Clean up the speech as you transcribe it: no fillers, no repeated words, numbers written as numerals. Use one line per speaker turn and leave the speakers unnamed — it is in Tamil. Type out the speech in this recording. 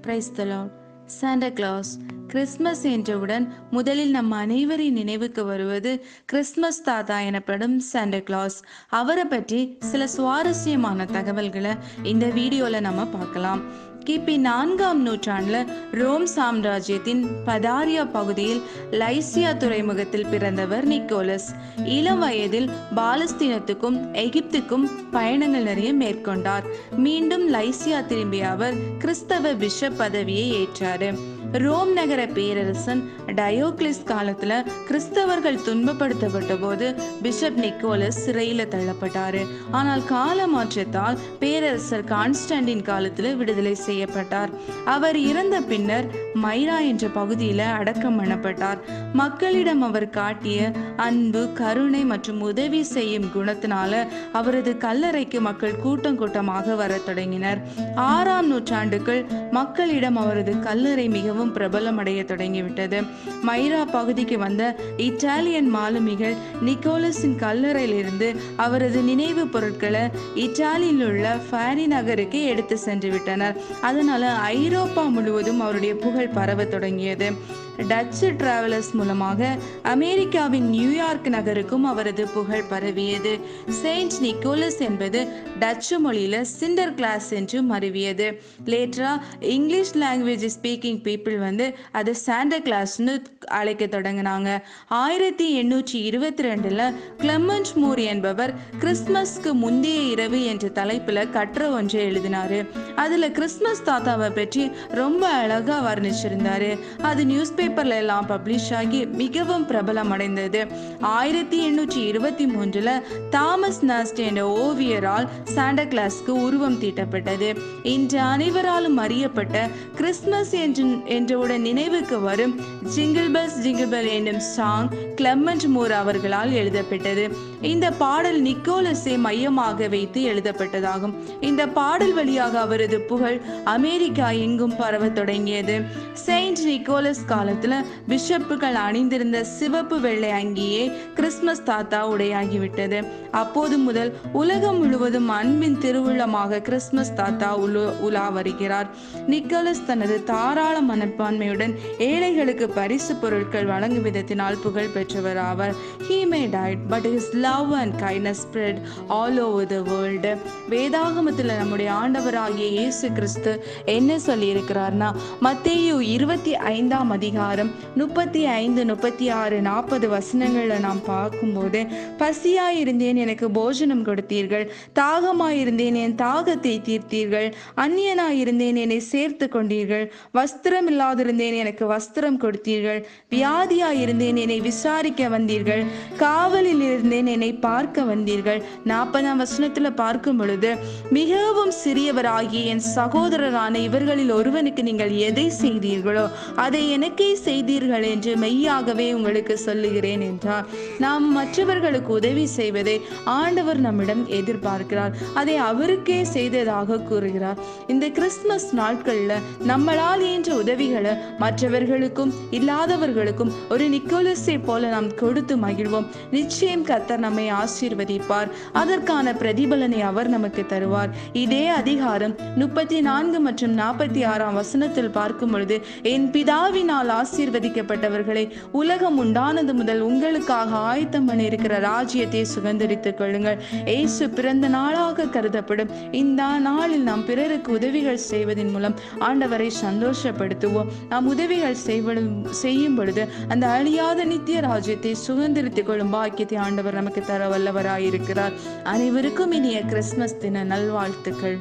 Praise the Lord. Santa Claus. Christmas என்றவுடன் முதலில் நம் அனைவரின் நினைவுக்கு வருவது கிறிஸ்மஸ் தாத்தா எனப்படும் சாண்டா கிளாஸ். அவரை பற்றி சில சுவாரஸ்யமான தகவல்களை இந்த வீடியோல நம்ம பார்க்கலாம். கிபி 4ஆம் நூற்றாண்டுல ரோம் சாம்ராஜ்யத்தின் பதாரியா பகுதியில் லைசியா துறைமுகத்தில் பிறந்தவர் நிக்கோலஸ். இளம் வயதில் பாலஸ்தீனத்துக்கும் எகிப்துக்கும் பயணங்கள் நிறைய மேற்கொண்டார். மீண்டும் லைசியா திரும்பிய அவர் கிறிஸ்தவ பிஷப் பதவியை ஏற்றாரு. ரோம் நகர பேரரசன் டயோக்ளிஸ் காலத்துல கிறிஸ்தவர்கள் துன்பப்படுத்தப்பட்ட போது பிஷப் நிக்கோலஸ் சிறையில தள்ளப்பட்டாரு. ஆனால் கால மாற்றத்தால் பேரரசர் கான்ஸ்டன்டின் காலத்துல விடுதலை செய்யப்பட்டார். அவர் இறந்த பின்னர் மைரா என்ற பகுதியில அடக்கம் பண்ணப்பட்டார். மக்களிடம் அவர் காட்டிய அன்பு, கருணை மற்றும் உதவி செய்யும் குணத்தினால அவரது கல்லறைக்கு மக்கள் கூட்டம் கூட்டமாக வர தொடங்கினர். 6ஆம் நூற்றாண்டுக்குள் மக்களிடம் அவரது கல்லறை மிகவும் பிரபலமடைய தொடங்கிவிட்டது. மைரா பகுதிக்கு வந்த இத்தாலியன் மாலுமிகள் நிக்கோலஸின் கல்லறையிலிருந்து அவரது நினைவு பொருட்களை இத்தாலியில் உள்ள பாரி நகருக்கு எடுத்து சென்று விட்டனர். அதனால ஐரோப்பா முழுவதும் அவருடைய புகழ் பரவ தொடங்கியது. டச்சு டிராவலர்ஸ் மூலமாக அமெரிக்காவின் நியூயார்க் நகருக்கும் அவரது புகழ் பரவியது. செயின்ட் நிக்கோலஸ் என்பது டச்சு மொழியில சிண்டர் கிளாஸ் என்று மருவியது. லேட்டரா இங்கிலீஷ் லாங்குவேஜ் ஸ்பீக்கிங் பீப்புள் அது சாண்டா கிளாஸ்னு அழைக்க தொடங்கினாங்க. 1822 கிளெமெண்ட் மூர் என்பவர் கிறிஸ்மஸ்க்கு முந்தைய இரவு என்ற தலைப்புல கட்டுரை ஒன்றை எழுதினாரு. அதுல கிறிஸ்மஸ் தாத்தாவை பற்றி ரொம்ப அழகா வர்ணிச்சிருந்தாரு. அது நியூஸ் பேப்பர்ல எல்லாம் பப்ளிஷ் ஆகி மிகவும் பிரபலம் அடைந்தது. 1823 தாமஸ் நாஸ்ட் என்ற ஓவியரால் சாண்டா கிளாஸ்க்கு உருவம் தீட்டப்பட்டது. இன்று அனைவராலும் அறியப்பட்ட கிறிஸ்மஸ் என்றவுடன் நினைவுக்கு வரும் ஜிங்கிள் பெல்ஸ் ஜிங்கிள் பெல் என்னும் சாங் கிளெமெண்ட் மூர் அவர்களால் எழுதப்பட்டது. இந்த பாடல் நிக்கோலஸை மையமாக வைத்து எழுதப்பட்டதாகும். இந்த பாடல் வழியாக அவரது புகழ் அமெரிக்கா எங்கும் பரவ தொடங்கியது. செயின்ட் நிக்கோலஸ் காலத்துல பிஷப்புகள் அணிந்திருந்த சிவப்பு வெள்ளை அங்கியே கிறிஸ்மஸ் தாத்தா உடையாகிவிட்டது. அப்போது முதல் உலகம் முழுவதும் அன்பின் திருவிழமாக கிறிஸ்மஸ் தாத்தா உலா வருகிறார். நிக்கோலஸ் தனது தாராள மனப்பான்மையுடன் ஏழைகளுக்கு பரிசு பொருட்கள் வழங்கும் விதத்தினால் புகழ் பெற்றவர் ஆவார். He may die, but his love and kindness spread all over the world. வேதாகமத்தில் நம்முடைய ஆண்டவராகிய இயேசு கிறிஸ்து என்ன சொல்லி இருக்கிறார்னா, மத்தேயு 25ஆம் அதிகாரம் 35, 36, 40 வசனங்களை நாம் பார்க்கும்போது, பசியாயிருந்தேன் எனக்கு போஜனம் கொடுத்தீர்கள், தாகமாயிருந்தேன் என் தாகத்தை தீர்த்தீர்கள், அந்நியனாயிருந்தேன் என்னை சேர்த்து கொண்டீர்கள், வஸ்திரம் இல்லாதிருந்தேன் எனக்கு வஸ்திரம் கொடுத்தீர்கள், வியாதியாயிருந்தேன் என்னை விசாரிக்க வந்தீர்கள், காவலில் இருந்தேன் என்னை பார்க்க வந்தீர்கள். 40ஆம் வசனத்துல பார்க்கும் பொழுது, மிகவும் சிறியவராகிய என் சகோதரரான இவர்களில் ஒருவனுக்கு நீங்கள் எதை செய்தீர்களோ அதை எனக்கே செய்தீர்கள் என்று மெய்யாகவே உங்களுக்கு சொல்லுகிறேன் என்றார். நாம் மற்றவர்களுக்கு உதவி செய்வதை ஆண்டவர் நம்மிடம் எதிர்பார்க்கிறார். அதை அவருக்கே செய்ததாக கூறுகிறார். இந்த கிறிஸ்துமஸ் நாட்கள்ல நம்மளால் என்ற உதவிகளை மற்றவர்களுக்கும் இல்லாதவர்களுக்கும் ஒரு நிக்கோலஸை போல நாம் கொடுத்து மகிழ்வோம். நிச்சயம் கர்த்தர் நம்மை ஆசீர்வதிப்பார். அதற்கான பிரதிபலனை அவர் நமக்கு தருவார். இதே அதிகாரம் 34 மற்றும் 46ஆம் வசனத்தில் பார்க்கும் பொழுது, என் பிதாவினால் ஆசீர்வதிக்கப்பட்டவர்களை உலகம் உண்டானது முதல் உங்களுக்காக ஆயத்தம் பண்ணியிருக்கிற ராஜ்யத்தை சுதந்தரித்துக் கொள்ளுங்கள். இயேசு பிறந்த நாளாக கருதப்படும் இந்த நாளில் நாம் பிறருக்கு உதவிகள் செய்வதன் மூலம் ஆண்டவரை சந்தோஷப்படுத்துவோம். நாம் உதவிகள் செய்யும் பொழுது அந்த அழியாத நித்திய ராஜ்யத்தை சுதந்திரித்துக் கொள்ளும் பாக்கியத்தை ஆண்டவர் நமக்கு தர வல்லவராயிருக்கிறார். அனைவருக்கும் இனிய கிறிஸ்துமஸ் தின நல்வாழ்த்துக்கள்.